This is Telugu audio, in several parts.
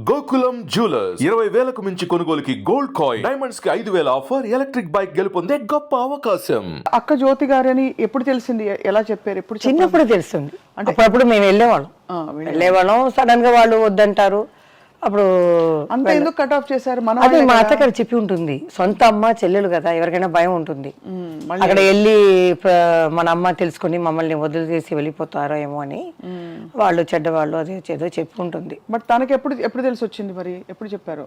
గోకులం జ్యువెలర్స్ 20,000కు మించి కొనుగోలుకి గోల్డ్ కాయిన్, డైమండ్స్ కి 5,000 ఆఫర్, ఎలక్ట్రిక్ బైక్ గెలుపొందే గొప్ప అవకాశం. అక్క జ్యోతి గారని ఎప్పుడు తెలిసింది? ఎలా చెప్పారు? ఎప్పుడు చిన్నప్పుడు తెలుస్తుంది. అప్పుడప్పుడు మేము వెళ్ళేవాళ్ళం సడన్ గా వాళ్ళు వద్దంటారు. అప్పుడు అంత ఎందుకు కట్ ఆఫ్ చేశారు? అదే మా అత్తగారు చెప్పి ఉంటుంది, సొంత అమ్మ చెల్లెలు కదా, ఎవరికైనా భయం ఉంటుంది. అక్కడ వెళ్ళి మన అమ్మ తెలుసుకుని మమ్మల్ని వదిలిచేసి వెళ్ళిపోతారో ఏమో అని వాళ్ళు చెడ్డవాళ్ళు అదే ఏదో చెప్పి ఉంటుంది. బట్ తనకి ఎప్పుడు తెలిసి వచ్చింది? మరి ఎప్పుడు చెప్పారు?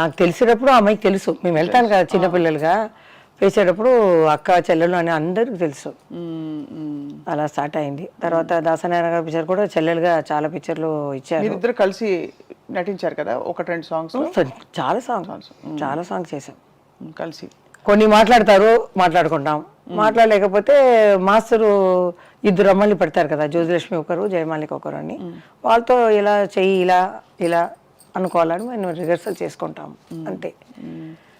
నాకు తెలిసేటప్పుడు అమ్మాయికి తెలుసు. మేము వెళ్తాను కదా చిన్నపిల్లలుగా వేసేటప్పుడు అక్క చెల్లెలు అని అందరికి తెలుసు. అలా స్టార్ట్ అయింది. తర్వాత దాసనారాయణ గారి పిక్చర్ కూడా చెల్లెలుగా చాలా పిక్చర్లు ఇచ్చారు. ఇద్దరు కలిసి నటించారు కదా, 1-2 సాంగ్స్. చాలా సాంగ్స్ చేసాం కలిసి. కొన్ని మాట్లాడుకుంటాం, మాట్లాడలేకపోతే మాస్టరు ఇద్దరు అమ్మాయిలు పెడతారు కదా, జ్యోతిలక్ష్మి ఒకరు జయమాలిక ఒకరు అని, వాళ్ళతో ఇలా చెయ్యి ఇలా అనుకోవాలని మేము రిహర్సల్ చేసుకుంటాం అంతే.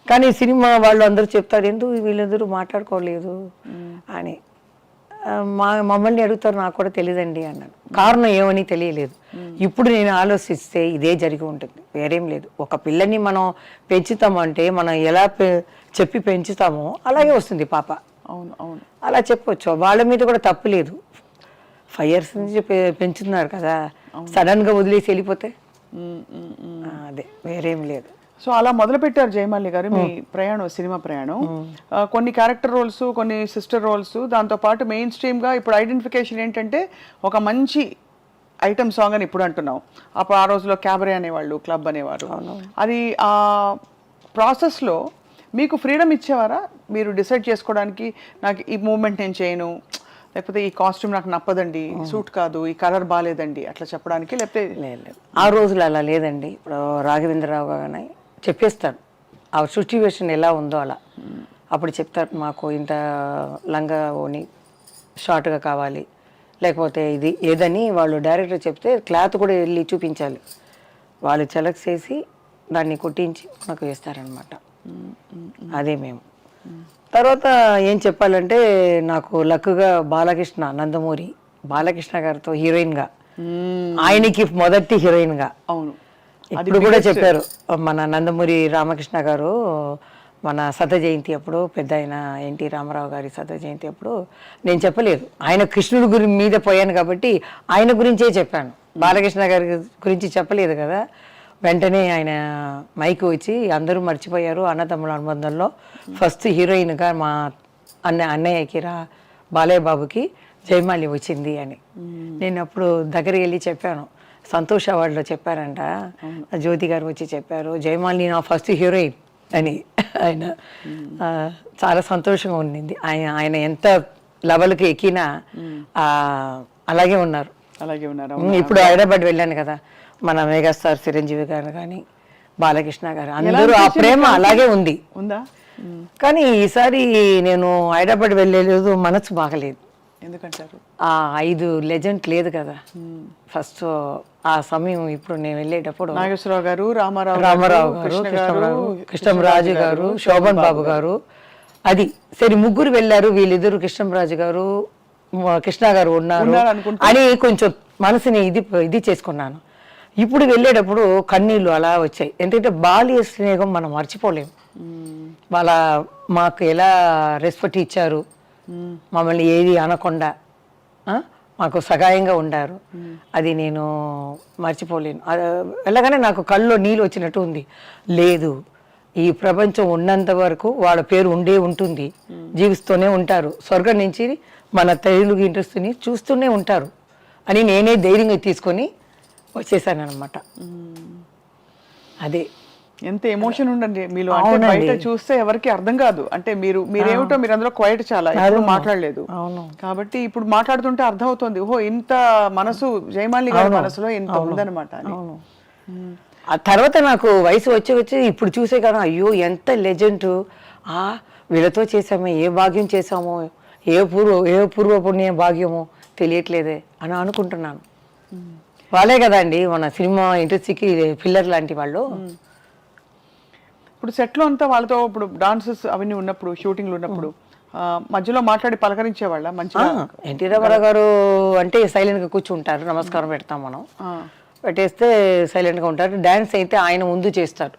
కానీ సినిమా వాళ్ళు అందరూ చెప్తారు, ఎందుకు వీళ్ళందరూ మాట్లాడుకోలేదు అని. మమ్మల్ని అడుగుతారు, నాకు కూడా తెలియదండి అన్నాను. కారణం ఏమని తెలియలేదు. ఇప్పుడు నేను ఆలోచిస్తే ఇదే జరిగి ఉంటుంది, వేరేం లేదు. ఒక పిల్లని మనం పెంచుతామంటే మనం ఎలా చెప్పి పెంచుతామో అలాగే వస్తుంది పాప. అవును అలా చెప్పొచ్చు. వాళ్ళ మీద కూడా తప్పు లేదు. 5 years నుంచి పెంచుతున్నారు కదా, సడన్ గా వదిలేసి వెళ్ళిపోతే అదే వేరేం లేదు. సో అలా మొదలు పెట్టారు జయమాలి గారు మీ ప్రయాణం, సినిమా ప్రయాణం. కొన్ని క్యారెక్టర్ రోల్స్, కొన్ని సిస్టర్ రోల్స్, దాంతోపాటు మెయిన్ స్ట్రీమ్గా ఇప్పుడు ఐడెంటిఫికేషన్ ఏంటంటే ఒక మంచి ఐటమ్ సాంగ్ అని ఇప్పుడు అంటున్నాం. అప్పుడు ఆ రోజులో క్యాబరే అనేవాళ్ళు, క్లబ్ అనేవారు. అది ఆ ప్రాసెస్లో మీకు ఫ్రీడమ్ ఇచ్చేవారా? మీరు డిసైడ్ చేసుకోవడానికి, నాకు ఈ మూమెంట్ నేను చేయను, లేకపోతే ఈ కాస్ట్యూమ్ నాకు నప్పదండి, సూట్ కాదు, ఈ కలర్ బాగాలేదండి అట్లా చెప్పడానికి? లేకపోతే లేదు, ఆ రోజులు అలా లేదండి. ఇప్పుడు రాఘవేంద్రరావు గారు చెప్పేస్తారు ఆ సిచ్యువేషన్ ఎలా ఉందో అలా. అప్పుడు చెప్తారు, మాకు ఇంత లంగా ఓని షార్ట్గా కావాలి, లేకపోతే ఇది ఏదని వాళ్ళు డైరెక్టర్ చెప్తే క్లాత్ కూడా వెళ్ళి చూపించాలి. వాళ్ళు సెలెక్ట్ చేసి దాన్ని కుట్టించి మాకు వేస్తారనమాట. అదే మేము. తర్వాత ఏం చెప్పాలంటే, నాకు లక్కుగా నందమూరి బాలకృష్ణ గారితో హీరోయిన్గా, ఆయనకి మొదటి హీరోయిన్గా. అవును, ఇప్పుడు కూడా చెప్పారు మన నందమూరి రామకృష్ణ గారు, మన శత జయంతి అప్పుడు, పెద్ద ఆయన ఎన్టీ రామారావు గారి శత జయంతి అప్పుడు నేను చెప్పలేదు, ఆయన కృష్ణుడి మీద పోయాను కాబట్టి ఆయన గురించే చెప్పాను, బాలకృష్ణ గారి గురించి చెప్పలేదు కదా. వెంటనే ఆయన మైకు వచ్చి, అందరూ మర్చిపోయారు అన్నతమ్ముల అనుబంధంలో ఫస్ట్ హీరోయిన్గా మా అన్నయ్యకి బాలయ్య బాబుకి జయమాలి వచ్చింది అని. నేను అప్పుడు దగ్గరికి వెళ్ళి చెప్పాను, సంతోష్ అవార్డులో చెప్పారంట, జ్యోతి గారు వచ్చి చెప్పారు, జయమాలి నా ఫస్ట్ హీరోయిన్ అని. ఆయన చాలా సంతోషంగా ఉండింది. ఆయన ఎంత లెవెల్కి ఎక్కినా అలాగే ఉన్నారు. ఇప్పుడు హైదరాబాద్ వెళ్ళాను కదా, మన మెగాస్టార్ చిరంజీవి గారు కానీ బాలకృష్ణ గారు అందరూ ఆ ప్రేమ అలాగే ఉందా. కానీ ఈసారి నేను హైదరాబాద్ వెళ్ళలేదు, మనసు బాగలేదు. ఎందుకంటారు? ఆ 5 లెజెండ్ లేదు కదా ఫస్ట్ ఆ సమయం. ఇప్పుడు నేను వెళ్ళేటప్పుడు నాగేశ్వరరావు గారు, రామారావు గారు, కృష్ణరాజు గారు, శోభన్ బాబు గారు, అది సరే ముగ్గురు వెళ్ళారు. వీళ్ళిద్దరు కృష్ణరాజు గారు, కృష్ణ గారు ఉన్నారు అని కొంచెం మనసుని ఇది చేసుకున్నాను. ఇప్పుడు వెళ్ళేటప్పుడు కన్నీళ్ళు అలా వచ్చాయి. ఎందుకంటే బాల్య స్నేహం మనం మర్చిపోలేము. వాళ్ళ మాకు ఎలా రెస్పెక్ట్ ఇచ్చారు, మమ్మల్ని ఏది అనకుండా మాకు సహాయంగా ఉండారు, అది నేను మర్చిపోలేను. వెళ్ళగానే నాకు కళ్ళలో నీళ్ళు వచ్చినట్టు ఉంది. లేదు, ఈ ప్రపంచం ఉన్నంత వరకు వాళ్ళ పేరు ఉంటుంది, జీవిస్తూనే ఉంటారు, స్వర్గం నుంచి మన తెలుగు ఇండస్ట్రీని చూస్తూనే ఉంటారు అని నేనే ధైర్యంగా తీసుకొని వచ్చేసాను అనమాట. అదే ఎంత ఎమోషన్ ఉండండి మీలో. అంటే బయట చూస్తే ఎవరికి అర్థం కాదు. అంటే మీరేమిటో మీరు అందులో క్వైట్ చాలా ఎవరు మాట్లాడలేదు కాబట్టి ఇప్పుడు మాట్లాడుతుంటే అర్థం అవుతుంది, ఓహో ఇంత మనసు జయమాలి గారి మనసులో ఇంత ఉందన్నమాట అని. ఆ తర్వాత నాకు వయసు వచ్చి ఇప్పుడు చూసే కదా, అయ్యో ఎంత లెజెండ్, వీళ్ళతో చేసామే, ఏ భాగ్యం చేసామో, ఏ పూర్వ పుణ్య భాగ్యమో తెలియట్లేదే అని అనుకుంటున్నాను. వాళ్ళే కదండి మన సినిమా ఇండస్ట్రీకి పిల్లర్ లాంటి వాళ్ళు. ఇప్పుడు సెట్లో అంతా వాళ్ళతో ఇప్పుడు డాన్సెస్ అవన్నీ ఉన్నప్పుడు, షూటింగ్లు ఉన్నప్పుడు మధ్యలో మాట్లాడి పలకరించేవాళ్ళ మంచిగా? ఎన్టీ రామారావు గారు అంటే సైలెంట్గా కూర్చుంటారు, నమస్కారం పెడతాం మనం. పెట్టేస్తే సైలెంట్గా ఉంటారు. డ్యాన్స్ అయితే ఆయన ముందు చేస్తారు,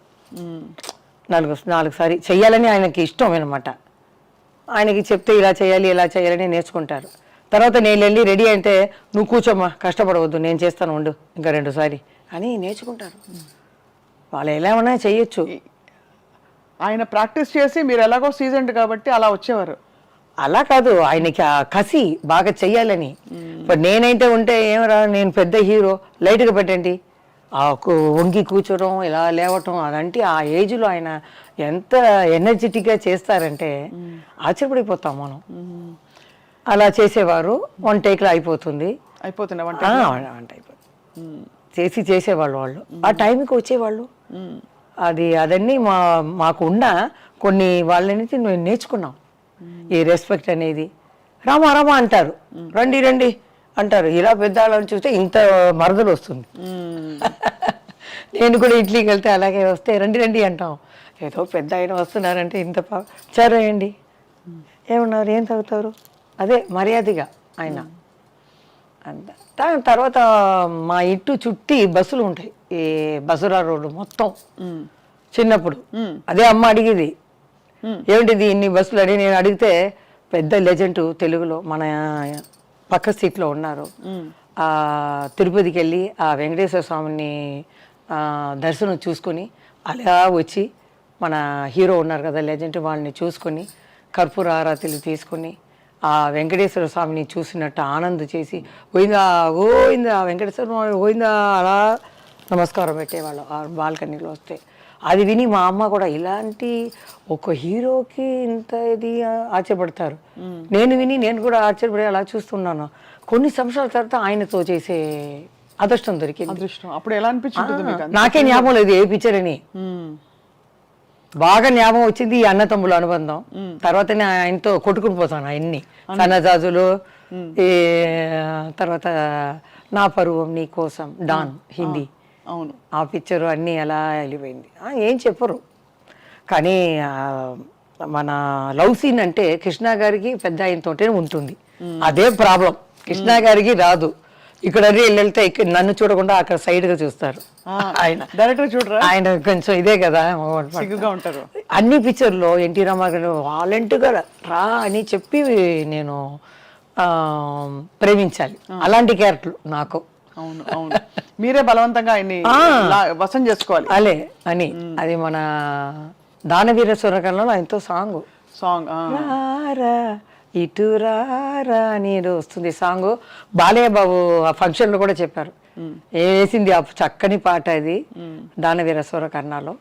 నాలుగు సారి చెయ్యాలని ఆయనకి ఇష్టం అనమాట. ఆయనకి చెప్తే ఇలా చేయాలి ఇలా చేయాలని నేర్చుకుంటారు. తర్వాత నేను వెళ్ళి రెడీ అంటే నువ్వు కూర్చోమ్మా కష్టపడవద్దు నేను చేస్తాను ఉండు ఇంకా 2 సారి అని నేర్చుకుంటారు. వాళ్ళు ఎలా ఉన్నా చెయ్యొచ్చు. ఆయన ప్రాక్టీస్ చేసి మీరు ఎలాగో సీజన్డ్ కాబట్టి అలా వచ్చేవారు. అలా కాదు, ఆయనకి ఆ కసి బాగా చెయ్యాలని. ఇప్పుడు నేనైతే ఉంటే ఏమరా నేను పెద్ద హీరో లైట్గా పెట్టండి, ఆ వంగి కూర్చోవడం ఇలా లేవటం అదంటే ఆ ఏజ్లో ఆయన ఎంత ఎనర్జెటిక్గా చేస్తారంటే ఆశ్చర్యపడిపోతాం మనం. అలా చేసేవారు. 1 టేక్లో అయిపోతుంది వంట అయిపోతుంది చేసేవాళ్ళు వాళ్ళు. ఆ టైంకి వచ్చేవాళ్ళు. అదన్నీ మాకున్న కొన్ని వాళ్ళ నుంచి మేము నేర్చుకున్నాం ఈ రెస్పెక్ట్ అనేది. రామా రామా అంటారు, రండి రండి అంటారు. ఇలా పెద్దవాళ్ళని చూస్తే ఇంత మరదలు వస్తుంది. నేను కూడా ఇడ్లీకి వెళ్తే అలాగే వస్తే రండి రండి అంటాం. ఏదో పెద్ద ఆయన వస్తున్నారంటే ఇంత చారేయండి, ఏమన్నారు, ఏం తాగుతారు, అదే మర్యాదగా ఆయన అంత. తర్వాత మా ఇంటి చుట్టి బస్సులు ఉంటాయి, ఈ బసురా రోడ్డు మొత్తం. చిన్నప్పుడు అదే అమ్మ అడిగేది, ఏమిటిది ఇన్ని బస్సులు అని. నేను అడిగితే పెద్ద లెజెండ్ తెలుగులో మన పక్క సీట్లో ఉన్నారు. ఆ తిరుపతికి వెళ్ళి ఆ వెంకటేశ్వర స్వామిని దర్శనం చూసుకొని అలా వచ్చి మన హీరో ఉన్నారు కదా లెజెండ్, వాళ్ళని చూసుకొని కర్పూర ఆరాతిలు తీసుకొని ఆ వెంకటేశ్వర స్వామిని చూసినట్టు ఆనందం చేసి పోయిందా గోయిందా వెంకటేశ్వర స్వామి పోయిందా అలా నమస్కారం పెట్టేవాళ్ళు ఆ బాల్కనీలో వస్తే. అది విని మా అమ్మ కూడా ఇలాంటి ఒక హీరోకి ఇంత ఇది ఆశ్చర్యపడతారు. నేను విని నేను కూడా ఆశ్చర్యపడి అలా చూస్తున్నాను. కొన్ని సంవత్సరాల తర్వాత ఆయనతో చేసే అదృష్టం దొరికింది. అదృష్టం అప్పుడు ఎలా అనిపించింది? నాకే జ్ఞాపకం లేదు ఏ పిక్చర్ అని, బాగా జ్ఞాపకం వచ్చింది ఈ అన్నతమ్ముల అనుబంధం. తర్వాత ఆయనతో కొట్టుకుని పోతాను ఆయన్ని, సన్నజాజులు, ఈ తర్వాత నా పరువం నీ కోసం, డాన్ హిందీ. అవును, ఆ పిక్చరు అన్నీ ఎలా వెళ్ళిపోయింది. ఏం చెప్పరు కానీ మన లవ్ సీన్ అంటే కృష్ణ గారికి పెద్ద ఆయనతోటే ఉంటుంది. అదే ప్రాబ్లం, కృష్ణ గారికి రాదు. ఇక్కడ వెళ్తే నన్ను చూడకుండా అక్కడ సైడ్ గా చూస్తారు. ఆయన డైరెక్టర్ చూడరా, ఆయన కొంచెం ఇదే కదా సిగ్గుగా ఉంటారు. అన్ని పిక్చర్లో ఎన్టీ రామారావు వాలంటీర్గా రా అని చెప్పి నేను ప్రేమించాలి. అలాంటి క్యారెక్టర్లు నాకు. అవును అవును, మీరే బలవంతంగా ఆయన్ని వశం చేసుకోవాలి అలే అని. అది మన దానవీర సూరకర్ణలో ఆయనతో సాంగ్ ఇటు రారా అని వస్తుంది సాంగ్. బాలయ్య బాబు ఆ ఫంక్షన్ లో కూడా చెప్పారు, వేసింది ఆ చక్కని పాట అది దానవీర సూరకర్ణలో.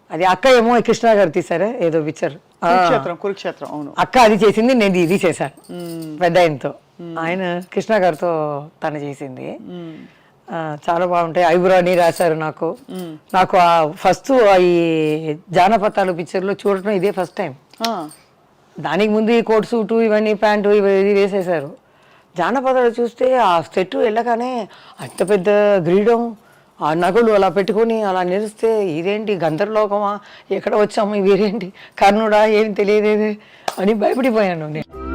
అది అక్క ఏమో కృష్ణ గారు తీసారే ఏదో పిక్చర్ కురుక్షేత్రం. అవును, అక్క అది చేసింది, నేను ఇది చేశాను పెద్ద ఆయనతో. ఆయన కృష్ణ గారితో తను చేసింది. చాలా బాగుంటాయి. ఐబ్రాని రాశారు నాకు. నాకు ఆ ఫస్ట్ ఈ జానపదాలు పిక్చర్లో చూడటం ఇదే ఫస్ట్ టైం. దానికి ముందు ఈ కోట్ సూటు ఇవన్నీ ప్యాంటు ఇవి వేసేసారు. జానపదాలు చూస్తే ఆ సెట్ వెళ్ళగానే అంత పెద్ద గ్రీడం, ఆ నగలు అలా పెట్టుకొని అలా నిలిస్తే ఇదేంటి గంధర్లోకమా, ఎక్కడ వచ్చాము, ఇవేంటి కర్ణుడా, ఏం తెలియలేదు అని భయపడిపోయాను నేను.